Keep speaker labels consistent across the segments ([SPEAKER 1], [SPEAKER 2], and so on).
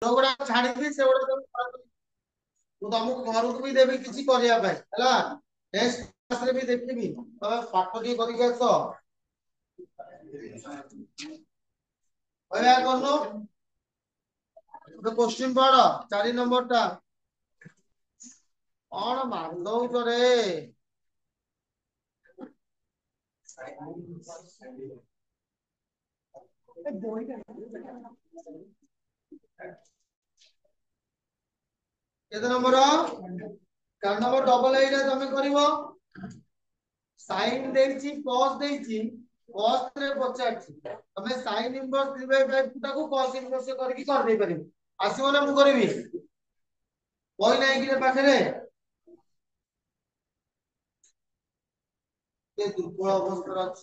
[SPEAKER 1] जोगुड़ा छाड़ी से ମୁଁ ତମକୁ ଘରକୁ ବି ଦେବି କିଛି କରିବା ପାଇଁ ହେଲା ନେକ୍ସଟ କ୍ଲାସରେ ବି ଦେଖିବି ତମେ ପାଠ ଟିକେ କରିକି ଆସ କହିବା କରୁନୁ ଗୋଟେ କ୍ୱେଶ୍ଚିନ୍ ପଢ 4 ନମ୍ବର ଟା କଣ ମାନ୍ଦଉଛ ରେ କେତେ ନମ୍ବର 4 ନମ୍ବର ଡବଲ ଏଇଟା ତମେ କରିବ ସାଇନ୍ ଦେଇଛି cos ଦେଇଛି cos ରେ ପଚାରିଛି ତମେ sin इनवर्स 3/5 ଟାକୁ cos इनवर्स କରିକି କରି ଦେଇ ପାରିବ ଆସିବ ନା ମୁଁ କରିବି କହି ନାହିଁ କି ପାଖରେ के दुर्बल अवस्था अछ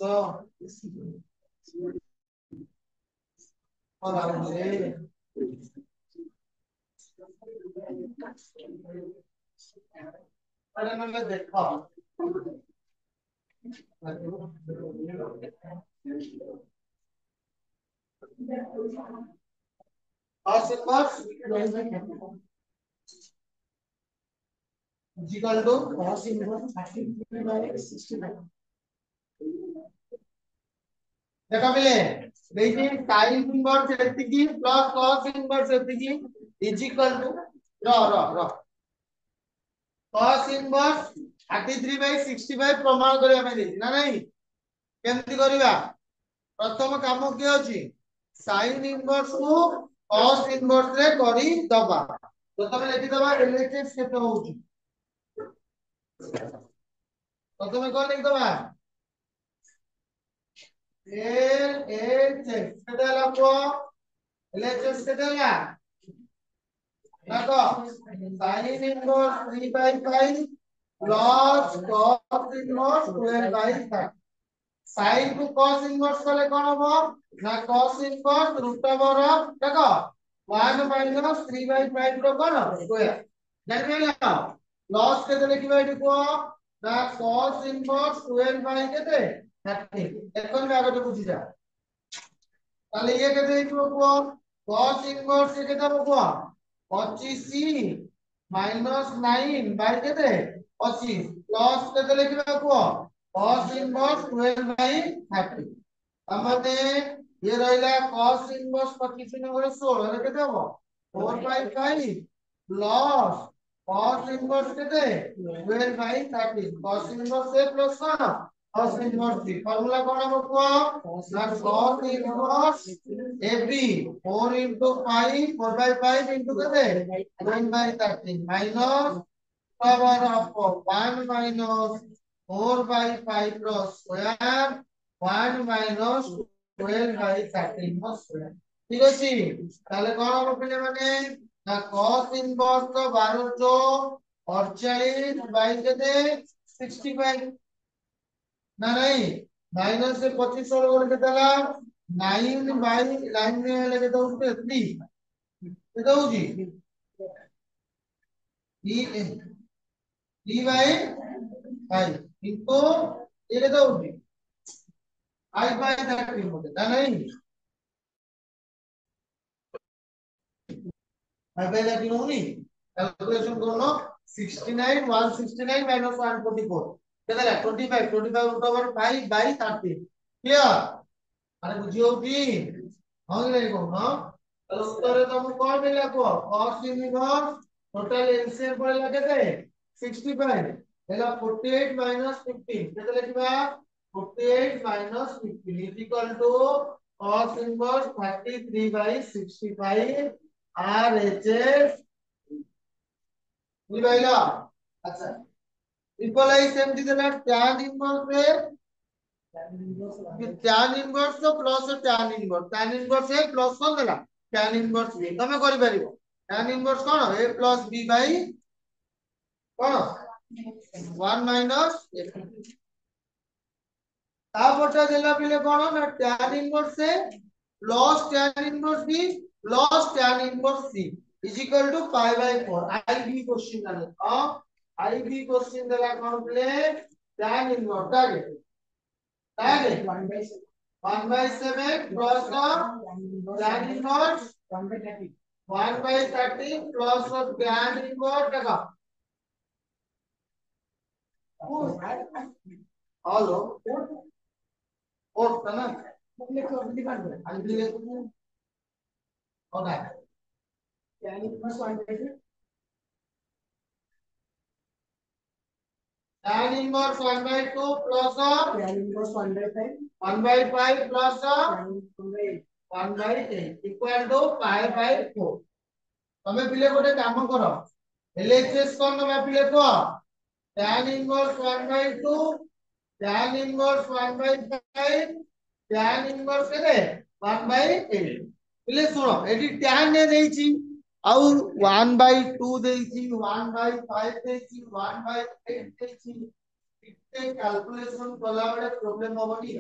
[SPEAKER 1] और आरे अरे मैं देखा और symbols equal to cos inverse 33/65 देखा मिले देखिए sin इनवर्स एतिकी प्लस cos इनवर्स एतिकी इज इक्वल टू र cos इनवर्स 33/65 प्रमाण करिया ପାଇଁ ଦେଇଛି ନା ନାହିଁ କେମିତି କରିବା प्रथम काम के अछि sin इनवर्स को cos इनवर्स रे करी दबा तो तमे लिखि दबा एलएचएस केते होउची तो तमे कोन लिखि दबा एलएचएस केते लागो एलएचएस केते ला लागो sin inverse 3/5 plus cos inverse 12/5 sin को cos इनवर्स कले कोन हो ना cos इनवर्स रूट ओवर देखो 1 माइनस 3/5 रो कोन स्क्वायर जानबेला लॉस केते लिखिबा एठी को ना cos इनवर्स 12 केते 30 देखन आगटे बुझी जा ताले ये केते लिखिबो को cos इनवर्स केते हो को 25 माइनस 9 बाय केते 25 प्लस केते लिखिबा को cos इनवर्स 12/30 हमने ये रहिला cos इनवर्स 25 नंबर 16 रे केते हो 4/5 प्लस cos इनवर्स केते 12/30 cos इनवर्स a प्लस कोन cos इनवर्स b फार्मूला कोन हो को ना cos inverse ab 4 into 5 4/5 into केते 1/30 माइनस पावर ऑफ 1 minus 4/5 रो स्क्वायर 1 minus 12/30 रो स्क्वायर ठीक अछि ताले कोन हो पिले माने ना cos इनवर्स तो 1248 बाय केते 65 ना नहीं माइनस से 25 और गोल केते ला 9 बाय लाइन में लगे तो उसपे 3 केते होजी 3/5 into ये केते होजी 5/30 होते ना नहीं 5/30 होनी कैलकुलेशन करो 69 169 minus 144 केते ला 25 root over 5 by 30 क्लियर अरे बुझियो की हां नहीं को हां तो उत्तर तुम कोन मिला को cos इनवर्स टोटल एलसीएम पड़ेला केते 65 हेला 48 minus 15 केते लिखबा 48 minus 15 is equal to cos inverse 33/65 RHS बुझाइला अच्छा ट्रिपल आई सेमती देला tan इनवर्स रे tan इनवर्स तो plus tan inverse a plus कोन देला tan इनवर्स b तमे करि परिबो tan इनवर्स कोन a प्लस b बाय कोन 1 minus a तापटा देला पिले कोन ना tan inverse a plus tan inverse b plus tan inverse c is equal to pi by 4 IB question आले IB क्वेश्चन देला कोन पिले tan इनवर्स तागे तागे 1/7 plus tan inverse 1/30 1/30 plus of tan inverse देखो हेलो और ना अभी होता है tan inverse 1/2 tan inverse 1/2 plus of tan inverse 1/5 1/5 plus of 1/8 equal to pi by 4 तमे पिले गोटे काम करो एलएचएस कोन तमे पिले को tan inverse 1/2 tan inverse 1/5 tan inverse केते 1/8 पिले सुनो एटी tan ने देइची और 1/2 देइची 1/5 देइची 1/8 देइची इते कैलकुलेशन कला बडे प्रॉब्लम होबनी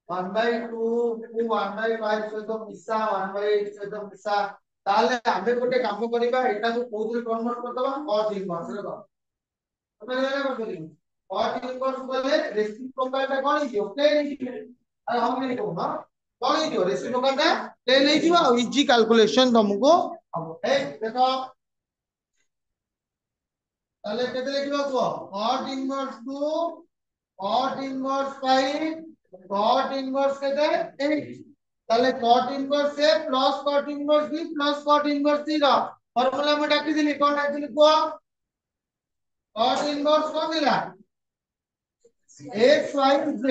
[SPEAKER 1] 1/2 को 1/5 सहित मिसा 1/8 सहित मिसा ताले आबे गोटे काम करिबा एटा को कोथरे कन्वर्ट करदबा cos इनवर्स रे कर तमे लेना कर करियो cos इनवर्स बोले रेसिप्रोकल ता कोन हियो प्लेन हियो अरे हम नहीं कहू ना कोन हियो रेसिप्रोकल ता प्लेन हियो और इजी कैलकुलेशन तुमको अब ए देखो ताले केते लिखबो को cos inverse two cot inverse 5 cot inverse केते 8 ताले cot इनवर्स से plus cot inverse B plus cot inverse C रा फार्मूला में डाकी दिली कोन डाकी दिली को cot इनवर्स कोन दिला x y z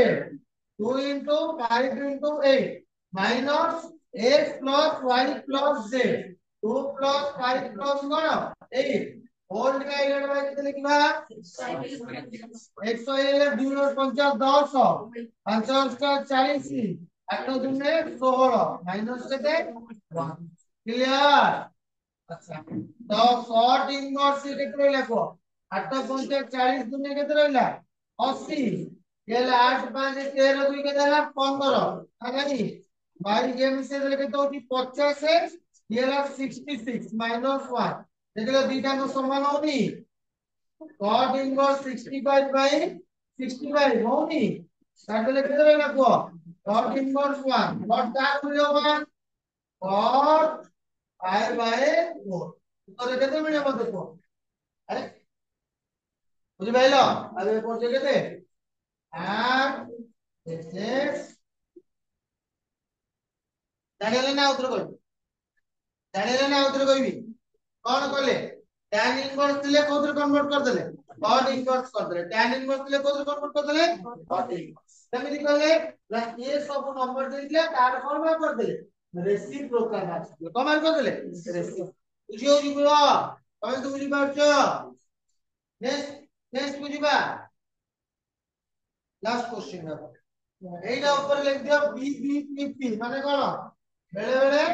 [SPEAKER 1] 2 into 5 into 8 minus x plus y plus z 2 plus 5 plus कोन 8 होल डिवाइडेड बाय कितने लिखबा x y ले 2 और 50 10 50 का 40 8 दुने 16 माइनस केते 1 क्लियर अच्छा तो शॉर्ट इनवर्स केते लिखो 8 50 40 दुने केते रहला 80 ये 8 5 13 2 केते ହେଲା 15 हागानी बाई गेम से केते होती 50 से ये ला 66 माइनस 1 देखलो दीटा को समान होनी cot inverse 65 by 65 होनी काटले केते रहला को cot inverse 1 cot का मिलो 1 cot pi by 4 तो केते मिले मत को अरे बुझि पाइलो अबे पहुंचे केते 8 6 जानेले ना उतर कोइ जानेले ना उतर कोइ भी कौन कहले tan इनवर्स दिले कोथरे कन्वर्ट कर देले cot इनवर्स कर देले tan इनवर्स दिले कोथरे कन्वर्ट कर देले cot इनवर्स केमिति कहले ना ये सब नंबर देले तार फॉर्म कर देले रेसिप्रोकल आछले कमाल कर देले रेसिप्रोकल बुझियो बुझिबो तमे तो बुझि पाछो नेक्स्ट नेक्स्ट बुझिबा लास्ट क्वेश्चन है एइटा ऊपर लिख दियो बी बी पी पी माने कोन बेले बेले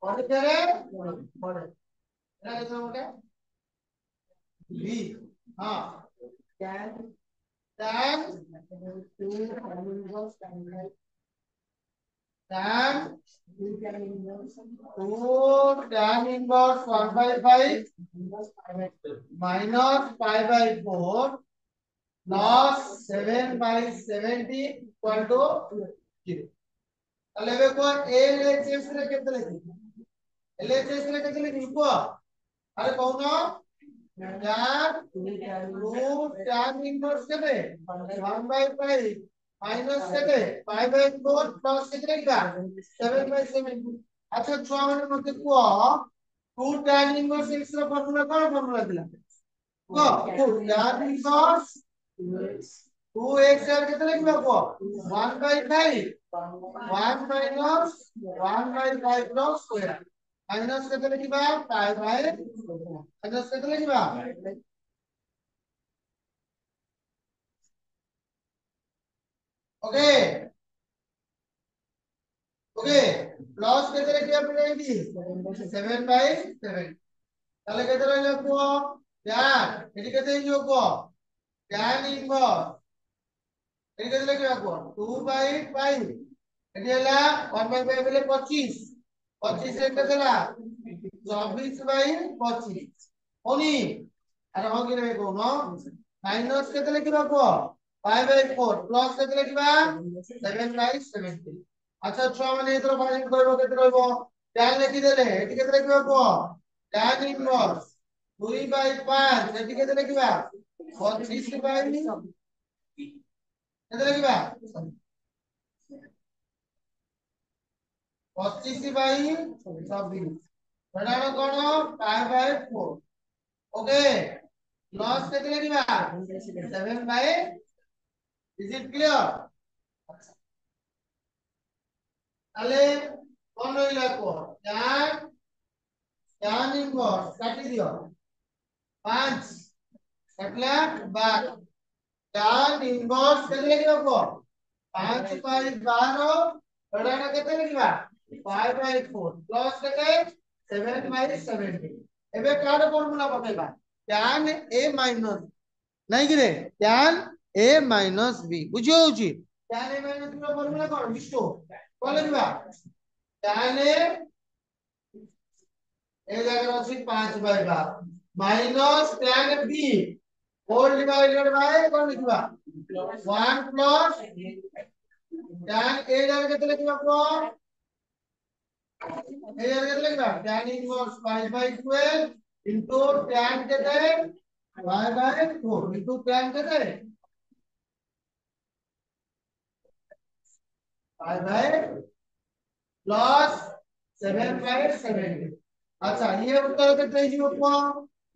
[SPEAKER 1] परीक्षा रे पड़े एटा केते मोटे बी हां tan tan 2 tan inverse tan 2 tan inverse 1/5 minus pi by 4 plus 7/70 equal to 0 তাহলে এবে কোন LHS রে কেতে লিখি LHS রে কেতে লিখি কো আরে কোন tan 2 tan inverse কেতে 1/5 minus কেতে pi by 4 plus কেতে লিখবা 7/70 আচ্ছা ছুয়া মানে মতে কো 2 tan inverse x র ফর্মুলা কোন ফর্মুলা দিলা কো 2 tan inverse 2x এর কেতে লিখবা কো 1/5 1 minus 1/5 plus square minus কেতে লিখবা pi by minus কেতে লিখবা ओके ओके प्लस केते लिखिया पड़ेगी 7/7 তাহলে কেতে রইলো কো tan এটি কেতে হিও কো tan ইনভার্স এটি কেতে লিখবা কো 2/5 এটি হলা 1/5 বলে 25 25 এর কেতে হলা 24/25 होनी अरे हो गिरे को नो माइनस केते लिखबा को 5/4 प्लस केते लिखबा 7/70 अच्छा 6 माने इधर फाइंड करबो केते रहबो tan লিখিদেলে এটি কেতে লিখিবা কো tan ইনভার্স 2/5 এটি কেতে লিখিবা 25/, কেতে লিখিবা 25/26 এটার কোন 5/4 ওকে লস কেতে লিখিবা 7/, ইজ ইট ক্লিয়ার? তাহলে কোন রইল কো tan ইনভার্স কাটি দিও 5 কাটলা বা tan ইনভার্স কেতে লিখবো 5/12 এটাটা কেতে লিখবা 5/4 প্লাস কেতে 7/70 এবে কার ফর্মুলা পকাইবা tan a মাইনাস নাই কি রে tan a মাইনাস b বুঝিও উচিত tan a মাইনাস b এর ফর্মুলা কোন বিষ্ণু বলে দিবা tan a এই জায়গায় আছে 5/12 minus tan b whole divided by কোন লিখবা 1 প্লাস tan a জায়গায় কত লিখবা এই জায়গায় কত লিখবা tan ইনভার্স 5/12 ইনটু tan কত 5/4 ইনটু tan কত 5/, প্লাস 7/70 আচ্ছা ये उत्तर कितने जीवो को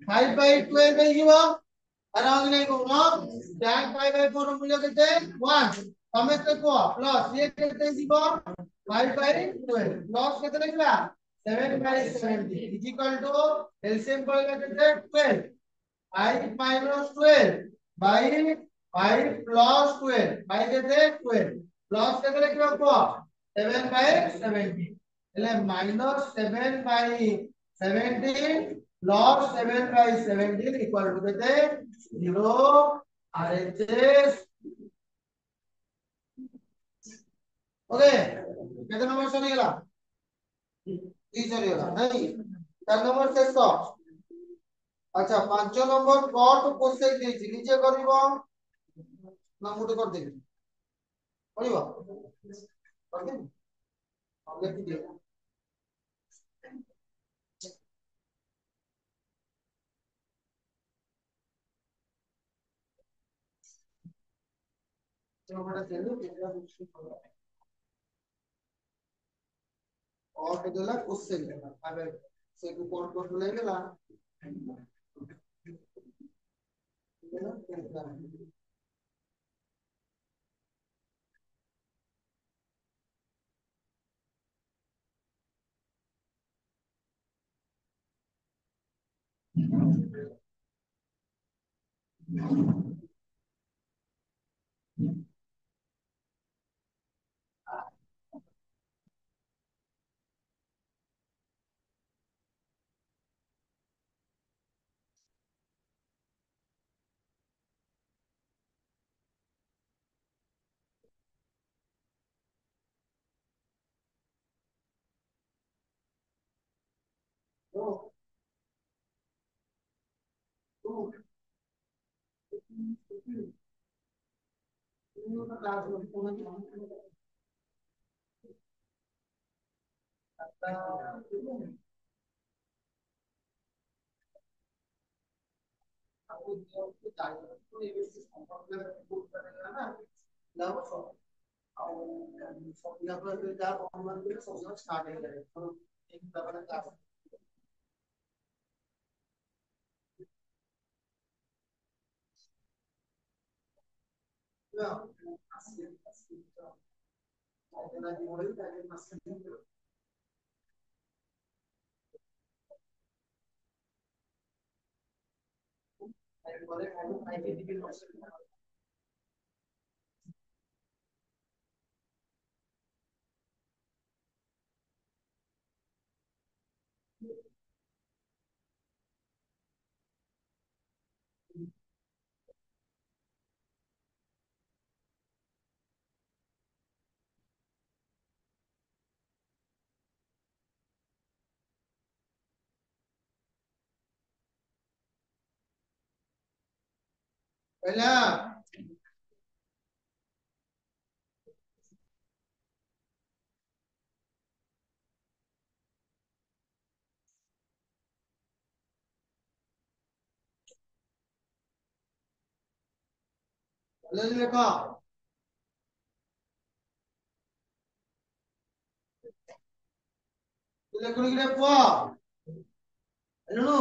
[SPEAKER 1] 5/12 में जीवो अराउंड नहीं को ना tan 5/4 मूल्य कितने 1 समझते को प्लस ये कितने जीवो 5/12 प्लस कितने लिखा 7/70 इज इक्वल टू एलसीएम पड़ेगा कितने 12 5 minus 12 by 5 plus 12 by कितने 12 प्लस कितने लिखा को 7/70 એટલે -7/17 log 7/17 equal to কেতে 0 RHS ওকে কেতে নম্বর সরি গেল কি সরি গেল নাই 4 নম্বর শেষ তো আচ্ছা 5 নম্বর কট কোশ্চেন দিয়েছি নিচে করিব না মুটে কর দেবি করিব ওকে লিখি দিও নম্বরটা দেবো এটা বুঝতে হবে और देला क्वेश्चन देला अबे से को कोड कोड ले गेला तो तो तो क्लास में पहुंच आपको जो चाहिए तो ये बेसिस कंप्यूटर बुक करेगा ना लाभ और सब यहाँ पर क्या ऑनलाइन के सब स्टार्ट हो जाएगा तो एक दफा क्लास या así la digo que más Hola, লেখো লেখো কি লেখো এলুনু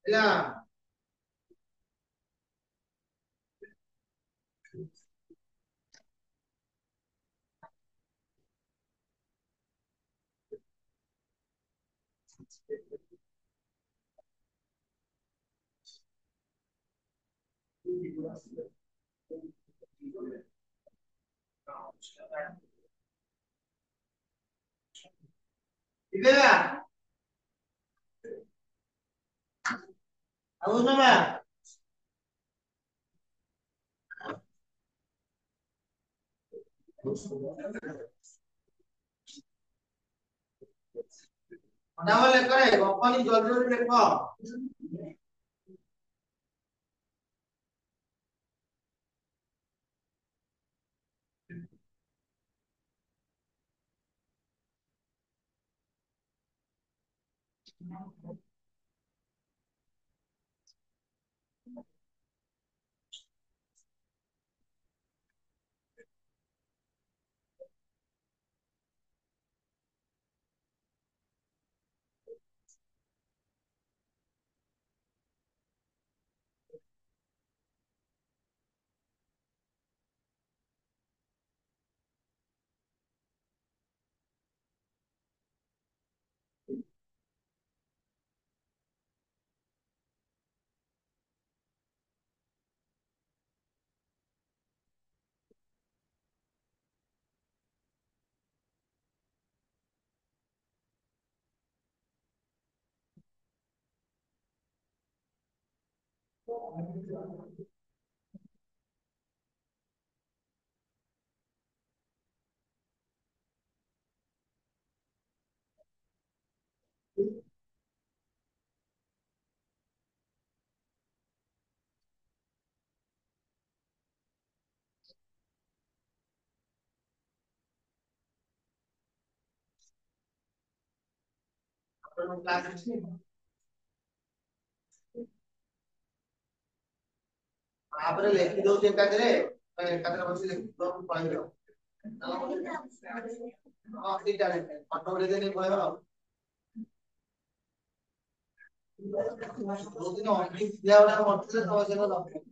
[SPEAKER 1] এলা ইবেলা আবু না না বলে করে কোম্পানি জলদি লেখো ক্লাস ତାପରେ ଲେଖି ଦଉଛି ଏକାଥରେ ବସି ଲେଖି ଦବାକୁ ପଳେଇବ ହଁ ସେଇଟା ଫଟୋ ଉଠେଇ ଦେଲେ କହିବ ଆଉ ଯୋଉଦିନ ଅଫିସ ଦିଆ ଗୁଡା କରିଥିଲେ ତ ସେଟା ଦରକାର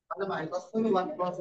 [SPEAKER 1] তাহলে মাইনাস করবে 1 প্লাস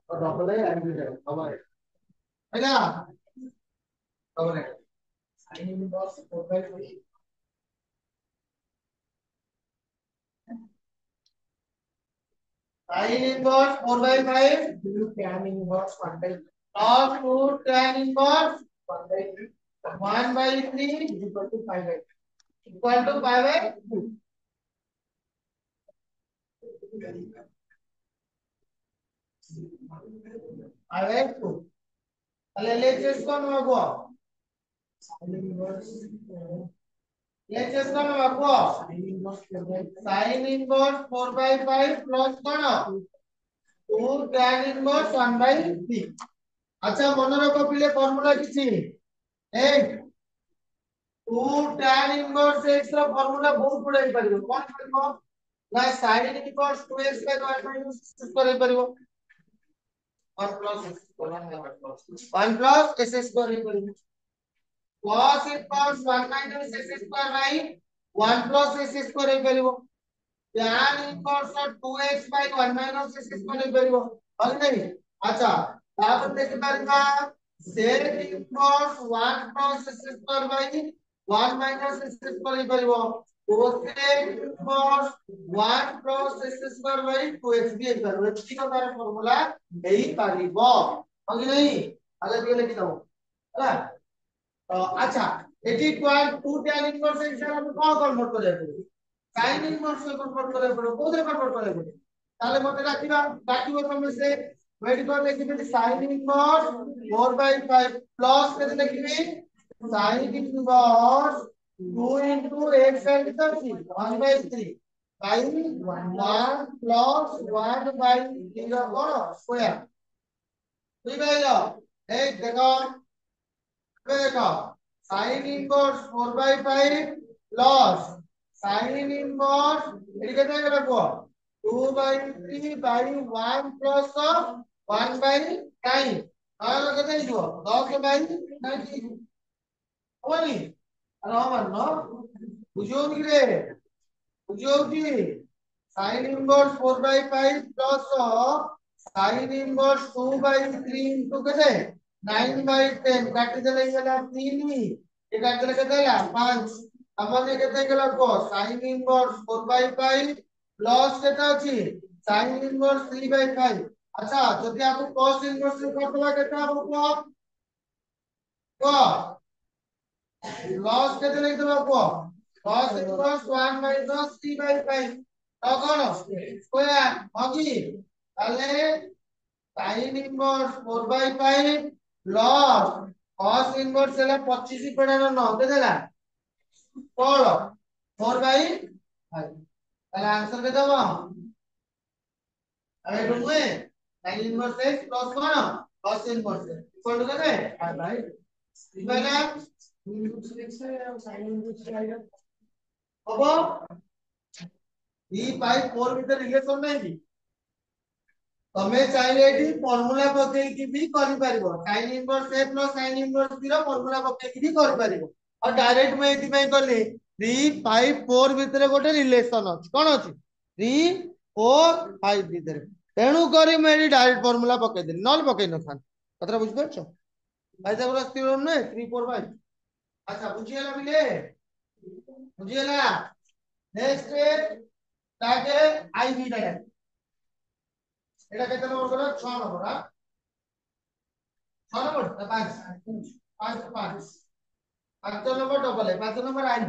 [SPEAKER 1] ডবলে আবার তাই না ডবলে sin inverse 4/3 sin inverse 4/5 tan inverse 1/3 cos 2 tan inverse 1/3 1/3 is equal to 5/2 equal to 5/2 5/2 তাহলে লেখেন বাবু sin inverse লেখেন বাবু sin inverse 4/5 plus কোন 2 tan inverse 1/3 আচ্ছা মনে রাখো পিলে ফর্মুলা কিছি এই 2 tan inverse x ର ଫର୍ମୁଲା ବହୁତ ପଢେଇ ପାରିବ କଣ ପଡିବ ନା sin inverse 2x by 1 minus x କରେଇ ପାରିବ 1 plus x 1 plus x କରେଇ ପାରିବ cos inverse 1 minus x square by 1 plus x କରେଇ ପାରିବ tan inverse 2x by 1 minus x କରେଇ ପାରିବ ହଲ ନାହିଁ ଆଚ୍ଛା ତାପରେ ଦେଖି ପାରିବା sec inverse 1 plus x square by 1 minus x କରେଇ ପାରିବ cosec inverse 1 plus x square by 2x ବି ହେଇପାରିବ ଏତିକି ତାର ଫର୍ମୁଲା ହେଇପାରିବ ହଲ ନାହିଁ ଆଲେ ଟିକେ ଲେଖି ଦବ ହେଲା আচ্ছা এটি কোয়াল 2 tan ইনভার্স হিসাবে আমি কোন কনভার্ট করে দেব sin ইনভার্স কনভার্ট করে দেব কোথায় কনভার্ট করে দেব তাহলে মতে রাখিবা তুমি সে ওয়েট করে লিখবি sin ইনভার্স 4/5 প্লাস কেতে লিখবি sin inverse 2 into x and 1/3 by 1 plus 1/3 কোন স্কয়ার বুঝাইলো এই দেখো देखो sin inverse 4/5 plus sin inverse এটি কেটে গেল কো 2/3 by 1 plus 1/9 তাহলে কেটে দিব 10/90 হবনি আর আমার ন বুঝো কি রে বুঝো কি sin inverse 4/5 plus sin inverse 2/3 into কেটে 9/10 কাটি দিলে গেলা 3 এ কাটি দিলে কেটে গেলা 5 আমাদের কেটে গেল কো sin inverse 4/5 প্লাস কেটে আছে sin inverse 3/5 আচ্ছা যদি আপনি cos inverse করতে কেটে হবে কো লস কেটে লিখতে পারবো cos inverse 1 minus 3/5 তখন স্কয়ার হবে তাহলে sin inverse 4/5 plus cos inverse ହେଲା 25 ପଡାର 9 କେତେ ହେଲା 16 4/5 ତାହେଲେ आंसर କେତେ ହବ ଆମେ ଏଠୁ ନୁହେଁ sin inverse x plus କଣ cos inverse ଇକ୍ୱାଲ ଟୁ କେତେ 5/5 ବୁଝିପାରିଲା ହବ 3/4 ଭିତରେ ରିଲେସନ ନାହିଁ କି ତମେ ଚାହିଁଲେ ଏଠି ଫର୍ମୁଲା ପକେଇକି ବି କରିପାରିବ sin inverse a plus sin inverse b ର ଫର୍ମୁଲା ପକେଇକି ବି କରିପାରିବ ଆଉ ଡାଇରେକ୍ଟ ମୁଁ ଏଇଥି ପାଇଁ କଲି 3 5 4 भितर गोटे रिलेशन अछि कोन अछि 3 4 5 भितर तेणु करी मैं डायरेक्ट फार्मूला पके देली नल पके न था कतरा बुझ परछो पाइथागोरस थ्योरम ने 3 4 5 अच्छा बुझियला बिले बुझियला नेक्स्ट ताके आई बी डाटा এটা কেতে নম্বর করে 6 নম্বর হ্যাঁ 6 নম্বর 5 5 5 5 নম্বর ডবল 5 নম্বর আই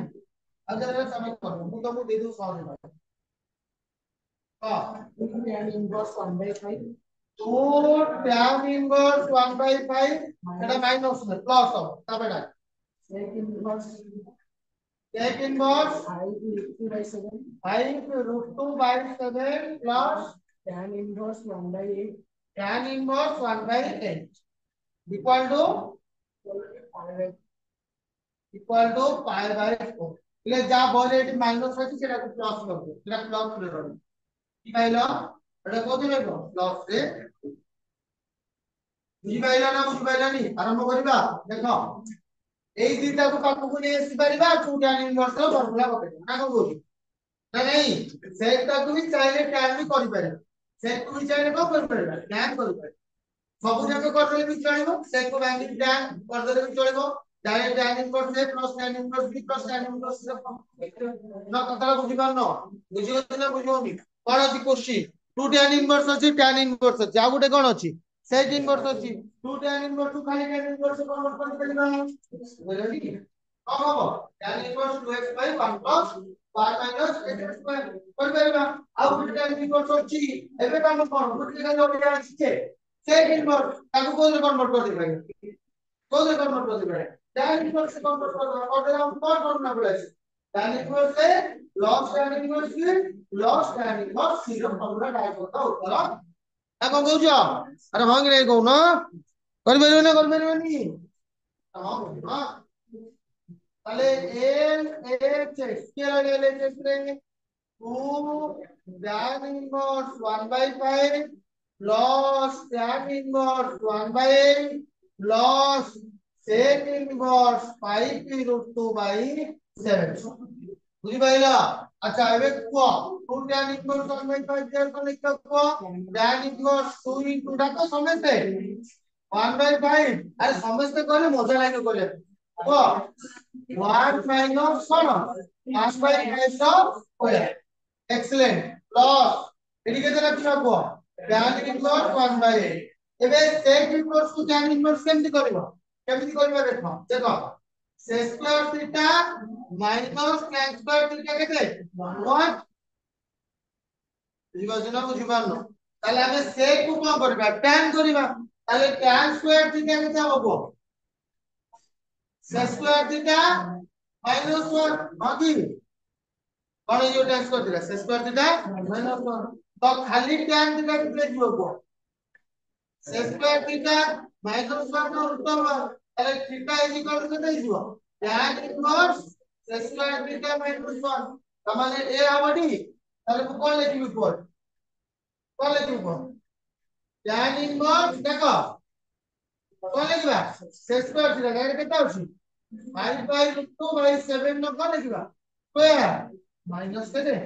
[SPEAKER 1] আচ্ছা এটা সমান করব ମୁଁ ତମକୁ ଦେଇ ଦଉ ସହଜ ଭାବେ tan inverse 1 by 5 2 tan inverse 1 by 5 এটা মাইনাস হবে প্লাস হবে তারপরে sec inverse I root 2 by 7 I root 2 by 7 plus tan inverse 1 by 8 tan inverse 1 by 8 equal to pi by 4 એટલે যা বলে এটি মাইনাস আছে সেটাকে প্লাস করব এটা প্লাস করে দেব কি পাইলো এটা কত হলো প্লাস রে বুঝি পাইলা না বুঝি পাইলানি আরম্ভ করিবা দেখো এই দুইটাକୁ পাখକୁ ନେଇ আসিପାରିବା 2 tan inverse ର ফর্মুলা ପକେଇବା ନା କଣ କହୁଛୁ ନା ନାହିଁ ସେଟାକୁ ବି ଚାହିଁଲେ tan ବି କରିପାରିବା ସେକୁ ବି ଚାହିଁଲେ କଣ କରିପାରିବା tan କରିପାରିବା ସବୁ ଯାକ କରିଦେଲେ ବି ଚଳିବ ସେକୁ ଭାଙ୍ଗି tan କରିଦେଲେ ବି ଚଳିବ डायरेक्ट tan इनवर्स से plus tan inverse b plus tan inverse ना कतला बुझी पारन बुझियो ना बुझोनी कोन अछि क्वेश्चन 2 tan inverse अछि tan inverse अछि आ गुटे कोन अछि sec inverse अछि 2 tan inverse खाली tan inverse कन्वर्ट कर देलिबा बुझली की कम हो tan inverse 2x by 1 plus y minus x square कर देलिबा आ गुटे tan inverse अछि एबे काम कोन गुटे का जोड़िया अछि sec inverse ताकू कोन कन्वर्ट कर देबा कोन कन्वर्ट कर देबा tan inverse से कन्वर्ट कर देबा और हम कौन करना पड़ेगा tan inverse से log tan inverse की log tan inverse सीधा फॉर्मूला डाल होता उत्तर आ कौन कहू छ अरे भांग रे कहू ना कर बेरबनी हां हां তাহলে l h কি লাগে l h রে 2 tan inverse 1 by 5 plus tan inverse 1 by 8 plus sec inverse 5 root 2 by 7 বুঝি পাইলা আচ্ছা এবে কো 2 tan inverse 1 by 5 দেয়ার কোন লিখতে কো tan inverse 2 into ডাকো সমস্তে 1 by 5 আরে সমস্তে করে মজা লাগে করে কো 1 minus কোন 1 by 5 সব করে এক্সেলেন্ট প্লাস এদিকে যেটা কি রাখবো tan inverse 1 by 8 এবে sec inverse to tan inverse কেমতি করিবা দেখো দেখো sec square theta minus tan square theta কেতে 1 বুঝিবাছ না বুঝিবান তাহলে আমি sec কো কোন করিবা tan করিবা তাহলে tan square theta কেতে হবো sec square theta minus 1 বাকি কোন you tan square theta sec square theta minus 1 तो खाली tan theta কেতে লিখবো sec square theta minus 1 નો ઉત્તર তাহলে theta কেতে লিখবো tan inverse sec square theta minus 1 তাহলে এ হবনি তাহলে কোন লিখবি কোন লিখবো tan inverse দেখো কোন লিখবা sec square theta এর কেতে আছে 5 by 2 by 7 નો কোন লিখবা স্কয়ার মাইনাস কেতে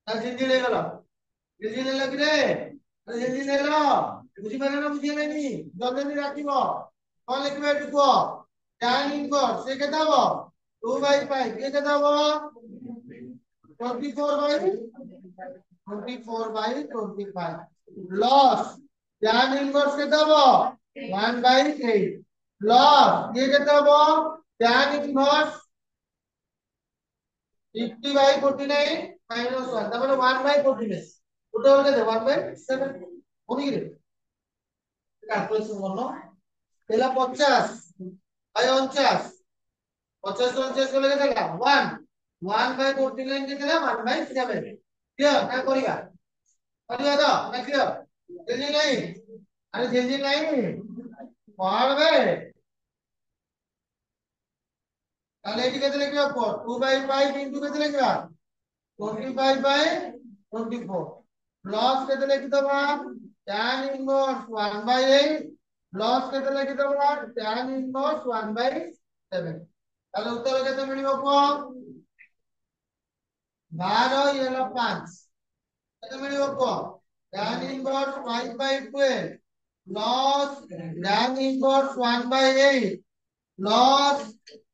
[SPEAKER 1] আর জিজি ले গেল জিজি ले লাগি রে জিজি ले লো বুঝি পারে না বুঝি নাইনি জলদি রাখিব কোন লিখবে এটুকু tan inverse সে কেতে হবো 2 by 5 কে কেতে হবো 24 by 25 লস tan inverse কেতে হবো 1 by 8 লস কে কেতে হবো tan inverse 50 by 49 minus 1 তার মানে 1 by 49 ওটা হলো কেতে 1 by 7 কোনি রে ক্যালকুলেশন করলো তাহলে 50 by 49 50 49 করে কেতে 1 1 by 49 কেতে 1 by 7 ক্লিয়ার না করিবা করিবা তো না ক্লিয়ার জলদি নাই আরে জলদি নাই পড়বে তাহলে এটি কেতে লিখবা 2 by 5 into কেতে লিখবা 25 by 24 প্লাস কেতে লিখি দবা tan inverse 1 by 8 প্লাস কেতে লিখি দবা tan inverse 1 by 7 তাহলে উত্তর কেতে মিলিব কো 12 ये लो 5 କେତେ ମିଳିବ କୁହ tan inverse 5/12 plus tan inverse 1/8 plus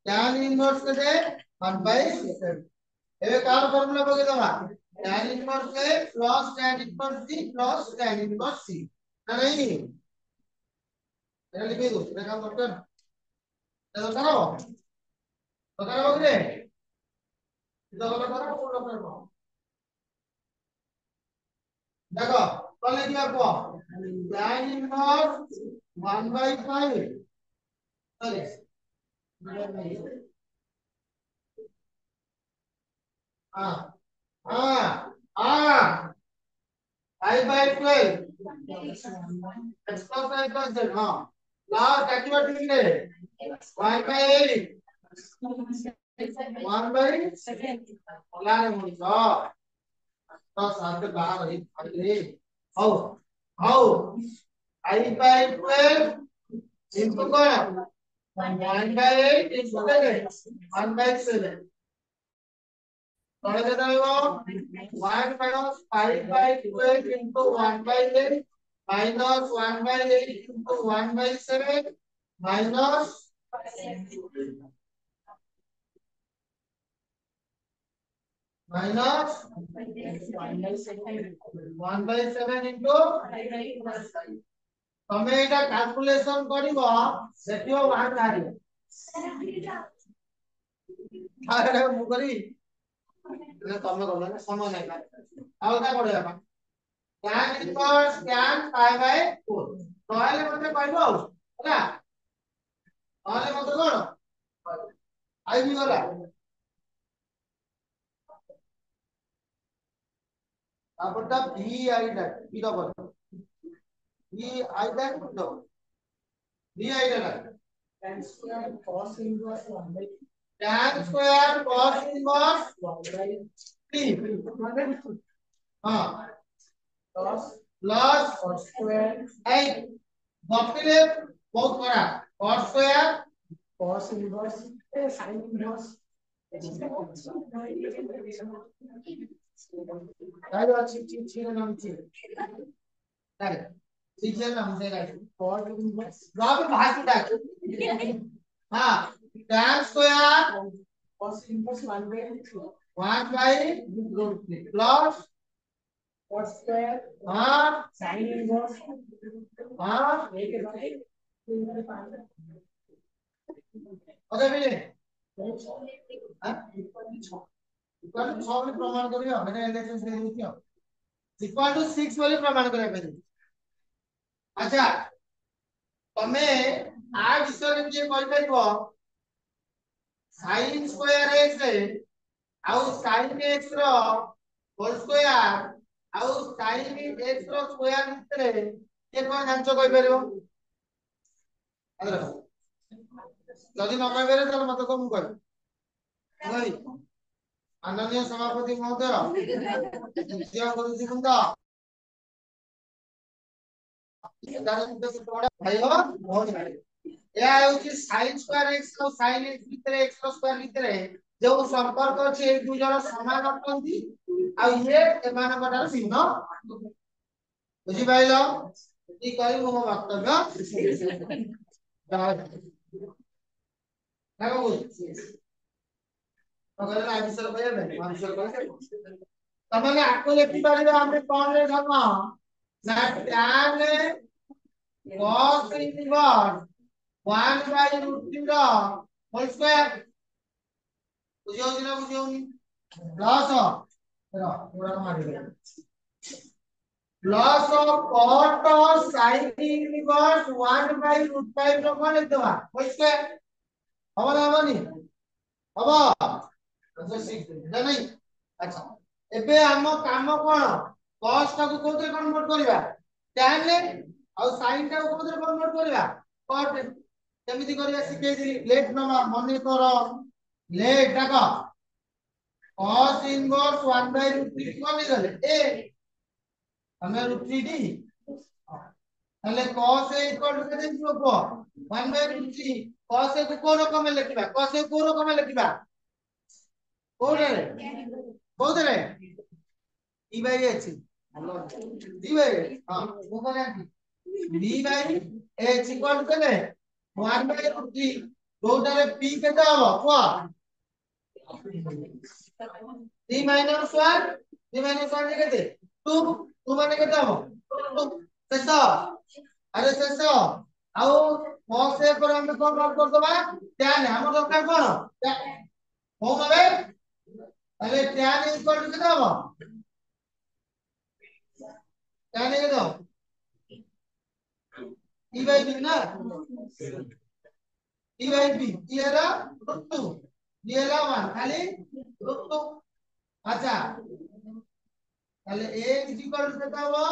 [SPEAKER 1] tan inverse କେତେ 1/7 ଏବେ କାର ଫର୍ମୁଲା ପକେଇ ଦବା tan inverse A plus tan inverse B plus tan inverse C ନା ନାହିଁ ଏଟା ଲିଖି ଦଉ ଏଟା କାମ ଦରକାର ଏଟା ଦରକାର ହବ ଦରକାର ହବ କି ଦରକାର ହବ କୋଉ ଦରକାର ହବ देखो कौन लिखिए आपको tan इनवर्स 1/5 चलिए हाँ हाँ हाँ 5/12 एक्सप्रेस z हाँ लास्ट एक्टिविटी ठीक है 1/8 1/7 लाने मुझे तो साथ में बाहर ही खाली हाउ हाउ 5/12 into कौन 1/8 into 1/7 कौन देता है वो 1 minus 5/12 into 1/8 minus 1/8 into 1/7 minus minus 1/7 into तमे एटा कैलकुलेशन करिवो देखियो 1 बाहरियो अरे मु करी तमे करो ना समय नहीं का आउटा पड़े बाबा tan inverse tan pi/4 नहले मते कहबो होला नहले मते कोन आई भी गला आपटा v आई दा v डबल v आई दा डबल v आई दा tan square cos inverse 1/3 हां प्लस cos square 8 गपिले बहुत बड़ा cos square cos inverse sin inverse काय আছে ছিল নাম ছিল তাই टीचर नाम से गाइस cos inverse गाव भाषा डाक हां tan square cos inverse 1/3 plus cos square हां sin inverse हां ओके भी हां इक्वल टू 6 में प्रमाण करियो मैंने इलेक्शन से दियो इक्वल टू 6 वाली प्रमाण करियो पे अच्छा तमे आ विषय रे जे कहि परिबो sin square x आउ sin x रो होल स्क्वायर आउ sin x रो स्क्वायर भितरे ये कोन जांचो कहि परिबो अदर जदि न कहि पारे त मते को मु कहि भाई आनंद सभापति महोदय दिया गुरुजी कुंद भाई हो बहुत भाई या होची sin स्क्वायर x को sin x भितरे x रो स्क्वायर भितरे जो संपर्क अछि ए दु जण समान अटंती आ ये एमान कोटार भिन्न बुझी पाइलो ई कहि मो वक्तव्य देखो बुझ अगर आंसर कहबे आंसर कहबे तमने आको लिखि पारिबे हमरे कोन रे धर्म ना tan cos inverse 1/√3 रो होल स्क्वायर बुझियो कि ना बुझियो प्लस रो पूरा मारि दे प्लस cot sin inverse 1/√5 रो कोन लेतबा होल स्क्वायर हबो ना हबनी हबो आंसर 6 ना नहीं अच्छा एबे हम काम कोन cos टाको कोथरे कन्वर्ट करिवा tan ले और sin टाको कोथरे कन्वर्ट करिवा cot केमिति करिवा सिखै दिली लेट नमा मने कर लेट डाको cos inverse 1/√3 कोन गले ए हमें √3 তাহলে cos a इक्वल टू केते दियो को 1/√3 cos a को को रकम लिखिबा cos a को रकम लिखिबा कोरे କୋଉଥିରେ d by h d by ହଁ ମୁଁ କଣ ଜାଣିଛି d by h equal to କେତେ 1 by root 3 ଯୋଉଟାରେ p କେତେ ହବ କୁହ 3 minus 1 3 minus 1 ରେ କେତେ 2 2 ମାନେ କେତେ ହବ 2 ଶେଷ ଆରେ ଶେଷ ଆଉ cos a ପରେ ଆମେ କଣ ବାହାର କରିଦବା tan ଆମର ଦରକାର କଣ ହଉ ନବେ ତାହେଲେ tan equal to କେତେ ହବ tan କେତେ ହବ e by b ନା e by b e era √2 d era 1 खाली √2 अच्छा তাহলে a equal to কেতে হবো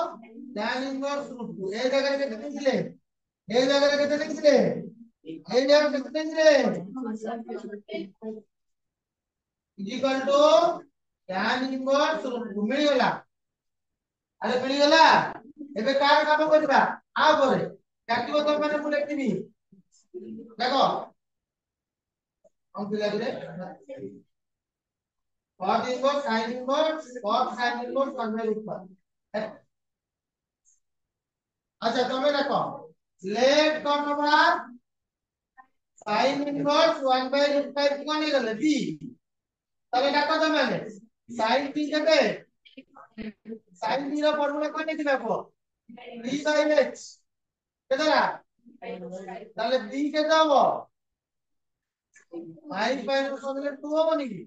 [SPEAKER 1] tan inverse √2 এই জায়গায় কেতে লিখলে এই জায়গায় কেতে লিখলে এই জায়গায় কেতে লিখলে equal to tan inverse √2 মিলিগলা আরে মিলিগলা ଏବେ କାହାର କାମ କରିବା ଆ ଉପରେ କାଟିବ ତ ମାନେ ମୁଁ ଲେଖିବି দেখো କଣ ପିଲା ଦିରେ cot inverse sin inverse cot sin inverse 1 by √5 अच्छा তুমি দেখো let কত হবা sin inverse 1 by √5 কোন গেলে b তাহলে দেখো তুমি sin t কেতে sin t র ফর্মুলা কোন লিখবে b by h কেতেটা তাহলে b কেতে হবে 5 minus 1 হলে 2 হবে নাকি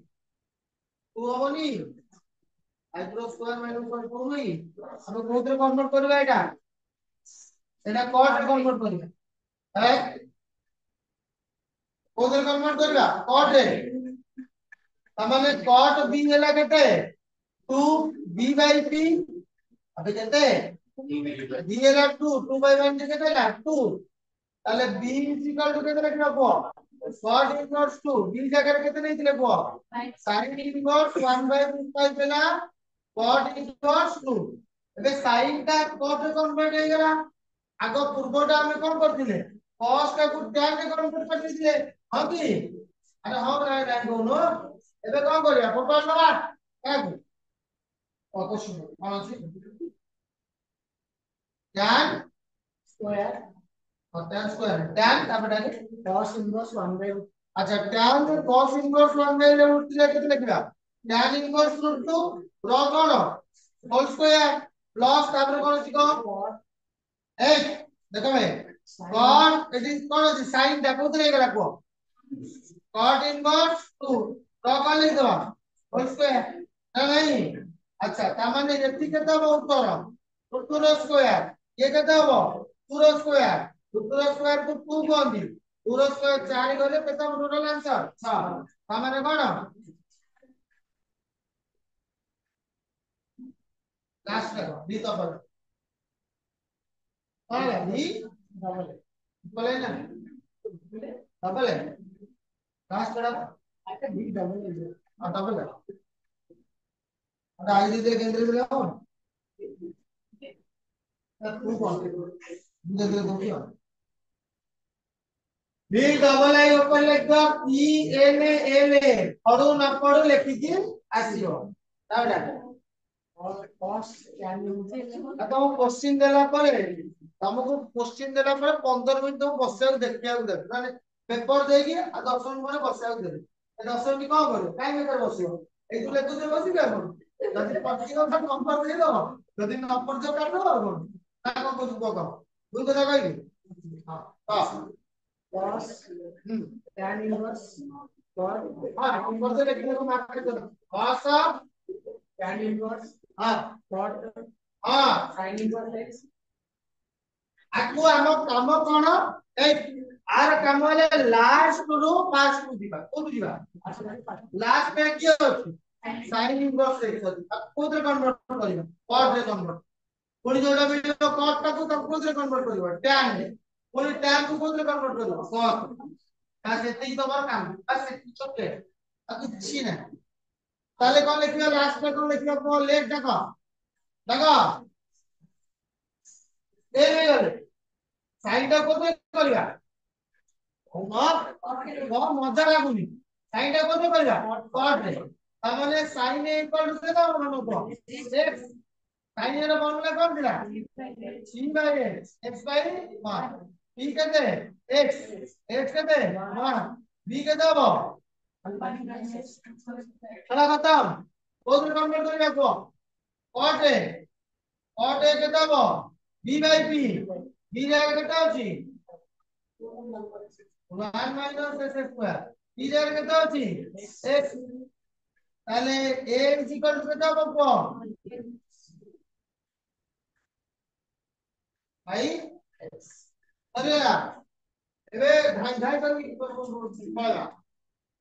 [SPEAKER 1] 2 হবে নি আইব্রো স্কয়ার মাইনাস 1 2 নই আমরা কোউতরে কনভার্ট করবা এটা কট রে কনভার্ট করবা হ্যাঁ কোউতরে কনভার্ট করবা কট রে তাহলে cot b ହେଲା কেতে 2 b by p আবে কেতে b ହେଲା 2 2 by 1 কেতে ହେଲା 2 তাহলে b কেতে লিখবো cot inverse 2 b জায়গায় কেতে নেইছিলে কো sin inverse 1 by 5 ହେଲା cot inverse 2 ଏବେ sin টা cot ରେ কনভার্ট হয়ে গেল আগে পূর্বটা আমি কোন করছিলে cos টা কো tan রে কনভার্ট করছিলে হ্যাঁ কি আরে হ্যাঁ না কোন ଏବେ କଣ କରିବା ଫୋପାଡ଼ି ଦବା କାହାକୁ କত ସୁନ୍ଦର କଣ ଅଛି tan square tan square tan তারপরে cos ইনভার্স 1 বাই আচ্ছা tan cos ইনভার্স 1 বাই √3 কেতে লিখবা tan ইনভার্স √2 র কোন হোল স্কয়ার প্লাস তারপরে কোন আছে কো এই দেখো ভাই cot এটি কোন আছে sin টা কোথায় হয়ে গেল কো cot ইনভার্স 2 র কোন লিখবা হোল স্কয়ার না নাই আচ্ছা তার মানে এটি কেতে হবে উত্তর √2 র স্কয়ার ये কেতে হবে 2 র স্কয়ার 2 র স্কয়ার को 2 কোন 2 র স্কয়ার 4 গলে কেতে হবে টোটাল आंसर 6 তার মানে কোন লাস্ট দেখো বি তো বলো কোন है बी डबल বলে না डबल है लास्ट करा अच्छा बी डबल है और डबल है और आई दे केंद्र से आओ तू कौन दे दे दो क्या बी डबल आई ऊपर लिख दो ई एन एल ए पढ़ो ना पढ़ो लिखी के आसीओ तावडा और कॉस कैन तो क्वेश्चन देला पर तुमको क्वेश्चन देला पर 15 मिनिट तुम बसया देखिया दे माने पेपर देगी आ 10 मिनिट पर बसया दे 10 मिनिट कौन करो काई में बसियो ए तू लेखु दे बसी कर जदी पढ़ियो तो नंबर दे दो जदी नंबर जो कर दो और का को कुछ को बुझ कथा कहली हां हां cos tan inverse cos हां नंबर से लिखने को मार्क कर दो cos tan inverse हां cot हां sin inverse x আকু ଆମ କାମ କଣ ଏ ଆର କାମ ହେଲେ ଲାଷ୍ଟ ରୁ ଫାଷ୍ଟ କୁ ଯିବା କୋଉଠି ଯିବା ଲାଷ୍ଟ ରେ କି ଅଛି sin inverse x ଅଛି କୋଉଥିରେ କନଭର୍ଟ କରିବା cot ରେ କନଭର୍ଟ ପୁଣି ଯୋଉଟା ମିଳିବ cot ଟାକୁ ତାକୁ କୋଉଥିରେ କନଭର୍ଟ କରିବା tan ରେ ପୁଣି tan କୁ କୋଉଥିରେ କନଭର୍ଟ କରିବା cot ତା ସେତିକି ତମର କାମ ବାସ୍ ସେତିକି ଚୋକେ ଆଉ କିଛି ନାହିଁ ତାହେଲେ କଣ ଲେଖିବା ଲାଷ୍ଟ ରେ କଣ ଲେଖିବା କୋ ଲେଟ୍ ଦେଖ ଦେଖ ଏ ହେଇଗଲେ sin ଟା କୋଉଥିରେ କରିବା ବହୁତ ମଜା ଲାଗୁନି sin ଟା କୋଉଥିରେ କରିବା cot ରେ তাহলে sin a ইকুয়াল টু কত বলবো x sin এর ফর্মুলা কোন দিলা c by x by 1 p কত x x কত 1 b কত হবে খেলা খতম কোন কনভার্ট করে রাখবো cot a কত হবে b বাই p b জায়গা কত আছে 1 মাইনাস x স্কয়ার p জায়গা কত আছে x তাহলে a ইজ ইকুয়াল টু কত হবে ভাই আরেলা এবে ধাই ধাই করে বলা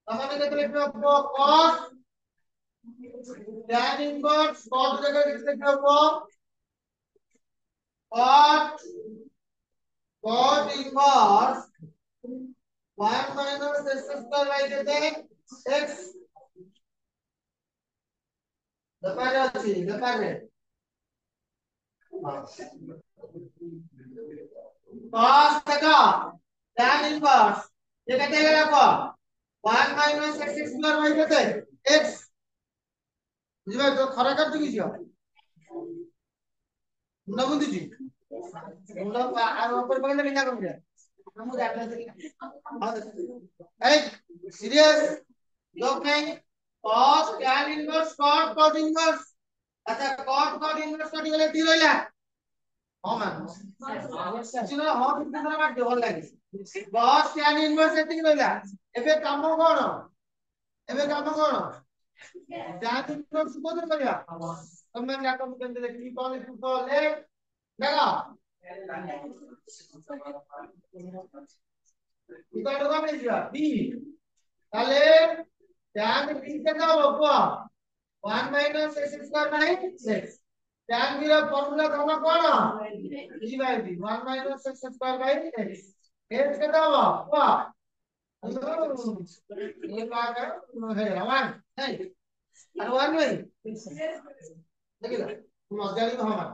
[SPEAKER 1] আমাদের কত লিখতে হবে cos tan ইনভার্স cos জায়গায় লিখতে হবে cot inverse 1 minus x square by x ব্যাপারে আছে ব্যাপারে cos টাকা tan ইনভার্স এটা কে রাখো 1 minus x square by x বুঝবে তো খরা করতে কি ছিল না বুঝিছি আমরা আর উপর পকেটে বিনা করবে আমরা এই সিরিয়াস লোক নাই cos tan inverse cot inverse আচ্ছা cot inverse কত হলে কি রইলা হ্যাঁ ম্যাম ছিল হ্যাঁ কিন্তু আমার ডবল লাগে cos tan inverse এত কি রইলা এবে কাম কোন tan inverse কত করিয়া তুমি রাখো কেমনে দেখি বলে কি বলে দেখো ইকুয়াল টু কত দিবা b তাহলে tan b কে দাও বাবা 1 minus x square by x tan b এর ফর্মুলা তোমরা কোন d by b 1 minus x square by x x কে দাও বাবা ये बात है हमार नहीं আর 1 नहीं देखिए तुम अज्ञानी हो हमार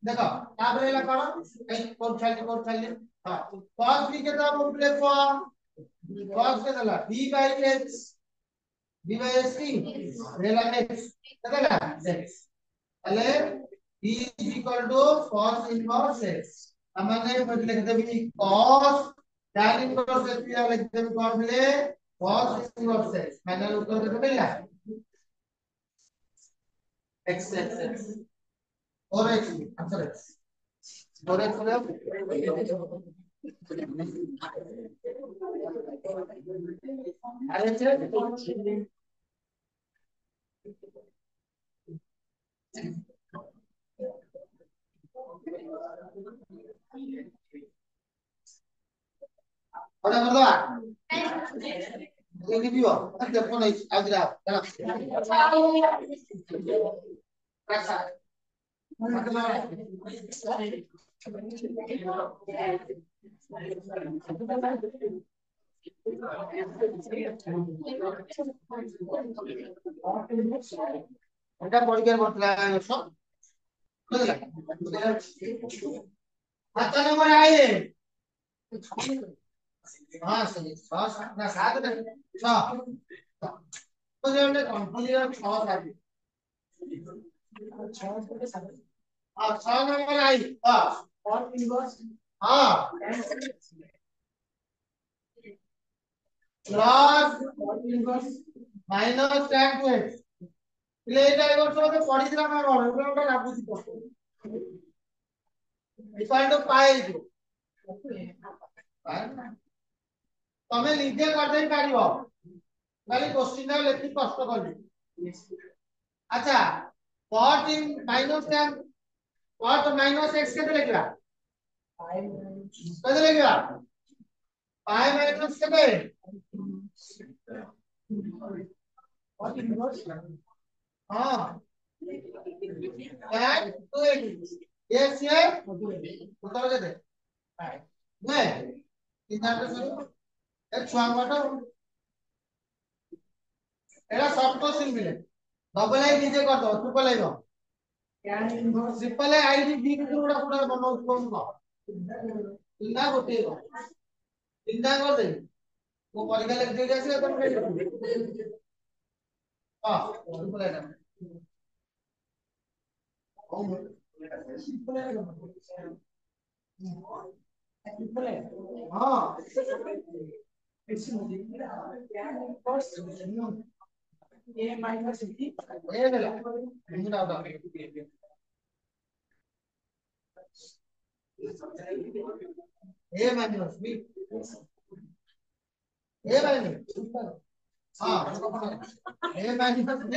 [SPEAKER 1] देखो তারপরে এলা করো এই কোন ছাইলে हां cos b के दाও উপরে কো cos के दाও b by x b by x কি রেলা x দেখলা x তাহলে b is equal to cos inverse x আমাদের মধ্যে লিখে দেবি cos tan inverse x লিখে দেবি কোন বলে cos inverse x ফাইনাল উত্তর দেবে পেলা x x x और x आंसर x और x হলো আরে Hola, ¿verdad? ¿Qué vivo? Antes pones al grado. এটা পরীক্ষার করতে সব বুঝলা আচ্ছা নম্বর আইলে हां सही 6 ना 7 ना 6 तो जो हमने कंपनी का 6 7 अब 6 नंबर आई हां और इनवर्स हां plus inverse minus tan 2x એટલે এটা এবার সবে পড়িছিলাম না বড় এগুলো আমরা রাখছি কত ইকুয়াল টু পাই তুমি নিজে করতেই পারিব খালি কোশ্চেনটা লেখি কষ্ট করবি আচ্ছা cot in minus tan cot minus x কেতে লিখবা কেতে লিখবা pi minus কেতে cot inverse हां tan 2x yes ये উত্তর কেতে নে তিনটা শুরু এক ছুয়াঙ্গটা এটা শর্ট কোশ্চেন মিলে डबल आई नीचे कर दो ट्रिपल आई दो tan inverse triple I D D के पूरा पूरा बनाओ कौन को तीनटा गोटे हो तीनटा कर दे वो परीक्षा लिख दे जैसे अपन simple item. A minus B. A minus B. A minus. A minus B.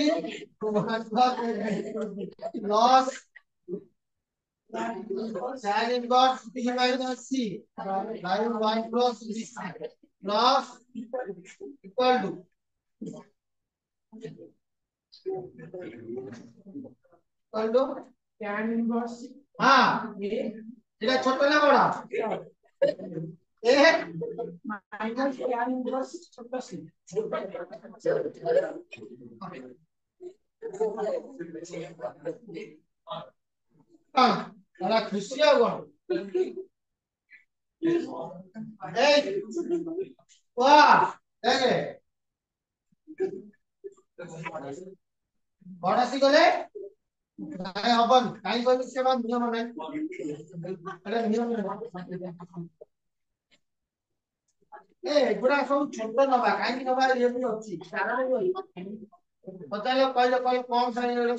[SPEAKER 1] Loss. Tan inverse B minus C. Line 1 plus B. Loss equal to. Tan inverse. এটা ছোট না বড়? A minus tan inverse ছোট C. তারা খুশি হবো। এই বাহ দেখে বড় সি গলে নাই হবন কাই কইছে সেবা নিয়ম নাই আরে নিয়ম এগুড়া সব ছোট নবা কাই নবা এমনি হচ্ছে কারণ কই পচালে কইলে কম সাইজ হলো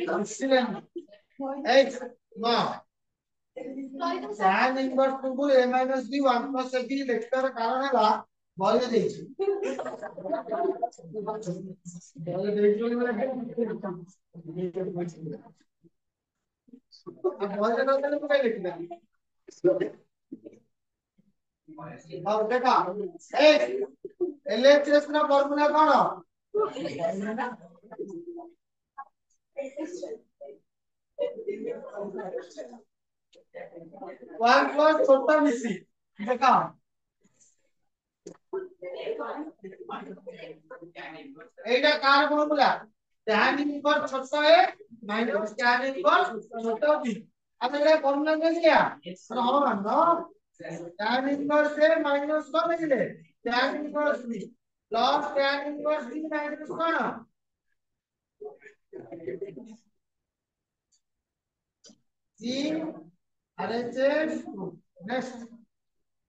[SPEAKER 1] বুঝছিলেন এই না tan inverse টুকু a minus b 1 plus a b লিখবার কারণ হলো বলে দিয়েছি বলে দিয়েছি বলে না তাহলে কোথায় লিখবেন और देखा ए एलएचएस ना फार्मूला कौन 1 प्लस छोटा मिसी देखा এইটা কার ফর্মুলা tan ইনভার্স ছোট a মাইনাস tan ইনভার্স ছোট b আপনি এটা ফর্মুলা নিয়ে মানে হবে না tan inverse A minus कौन निकले tan inverse B plus tan inverse B minus कौन C RHS next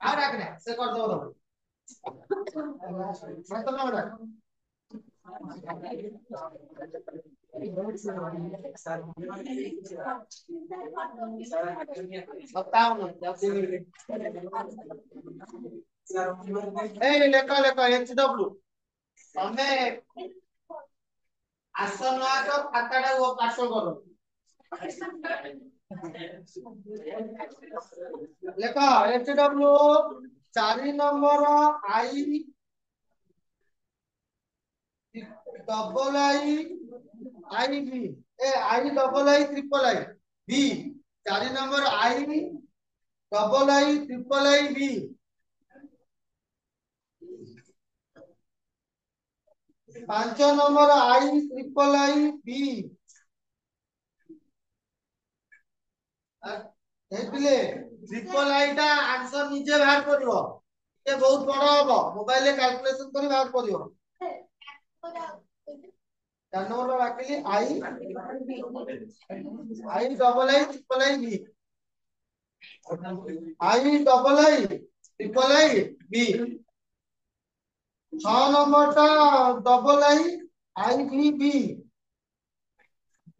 [SPEAKER 1] आ रखना से कर दो मतलब ना बड़ा बताओ ना এই লেখা লেখা HW তুমি আসন আজ খাতাটা ও পাশ করো লেখা HW 4 number I double I B A I double I triple I B 4 number I double I triple I B 5 number I triple I B हेबिले ट्रिपल आई टा आंसर नीचे बाहर करियो ये बहुत बड़ होबो मोबाइल रे कैलकुलेशन करी बाहर करियो नंबर बाकी I double I triple I B I double I triple I B 6 number टा double I B B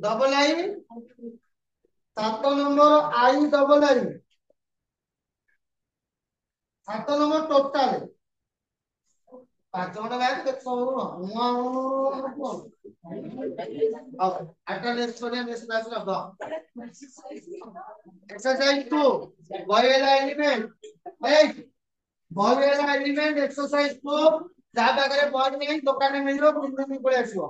[SPEAKER 1] double I 7 number I double I 7 number total 5 जण बैठ के सोनो अटेंडेंस করে মেসেজ আসলো দাও एक्सरसाइज 2 বয়েলা এলিমেন্ট এই বয়েলা এলিমেন্ট एक्सरसाइज 2 যা পারে বই নেই দোকানে মিললো তুমি পড়ে আসো